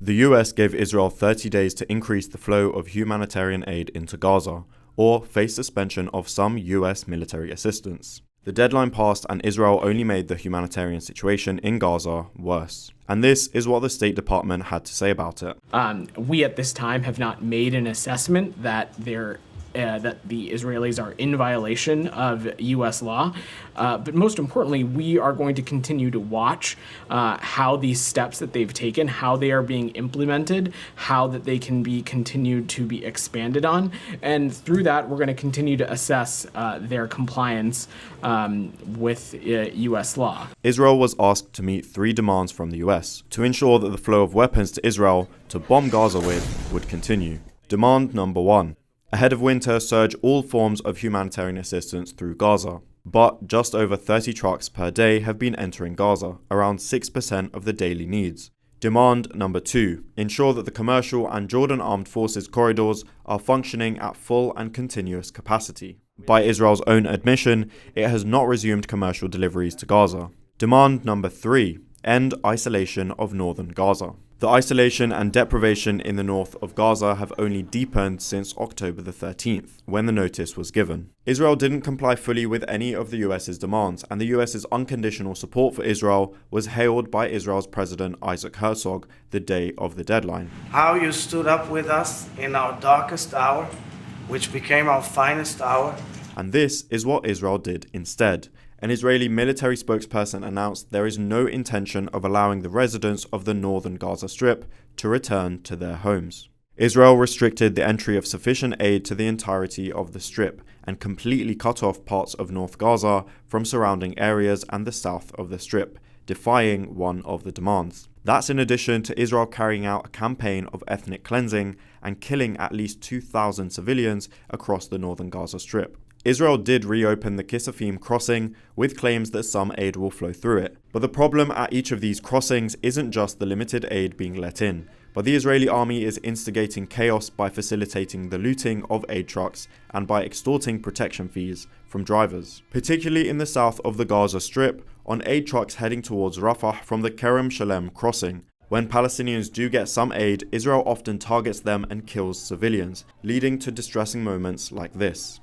The US gave Israel 30 days to increase the flow of humanitarian aid into Gaza, or face suspension of some US military assistance. The deadline passed and Israel only made the humanitarian situation in Gaza worse. And this is what the State Department had to say about it. We at this time have not made an assessment that that the Israelis are in violation of U.S. law. But most importantly, we are going to continue to watch how these steps that they've taken, how they are being implemented, how that they can be continued to be expanded on. And through that, we're going to continue to assess their compliance with U.S. law. Israel was asked to meet 3 demands from the US to ensure that the flow of weapons to Israel to bomb Gaza with would continue. Demand number 1. Ahead of winter, surge all forms of humanitarian assistance through Gaza. But just over 30 trucks per day have been entering Gaza, around 6% of the daily needs. Demand number 2. Ensure that the commercial and Jordan Armed Forces corridors are functioning at full and continuous capacity. By Israel's own admission, it has not resumed commercial deliveries to Gaza. Demand number 3. End isolation of northern Gaza. The isolation and deprivation in the north of Gaza have only deepened since October the 13th, when the notice was given. Israel didn't comply fully with any of the US's demands, and the US's unconditional support for Israel was hailed by Israel's President Isaac Herzog the day of the deadline. How you stood up with us in our darkest hour, which became our finest hour. And this is what Israel did instead. An Israeli military spokesperson announced there is no intention of allowing the residents of the northern Gaza Strip to return to their homes. Israel restricted the entry of sufficient aid to the entirety of the Strip and completely cut off parts of North Gaza from surrounding areas and the south of the Strip, defying one of the demands. That's in addition to Israel carrying out a campaign of ethnic cleansing and killing at least 2,000 civilians across the northern Gaza Strip. Israel did reopen the Kisafim crossing with claims that some aid will flow through it. But the problem at each of these crossings isn't just the limited aid being let in, but the Israeli army is instigating chaos by facilitating the looting of aid trucks and by extorting protection fees from drivers. Particularly in the south of the Gaza Strip, on aid trucks heading towards Rafah from the Kerem Shalem crossing. When Palestinians do get some aid, Israel often targets them and kills civilians, leading to distressing moments like this.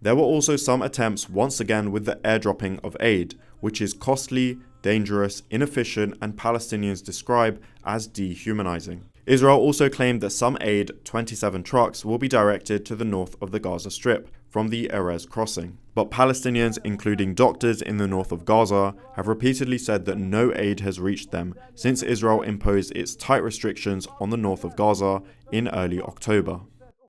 There were also some attempts once again with the airdropping of aid, which is costly, dangerous, inefficient, and Palestinians describe as dehumanizing. Israel also claimed that some aid, 27 trucks, will be directed to the north of the Gaza Strip from the Erez crossing. But Palestinians, including doctors in the north of Gaza, have repeatedly said that no aid has reached them since Israel imposed its tight restrictions on the north of Gaza in early October.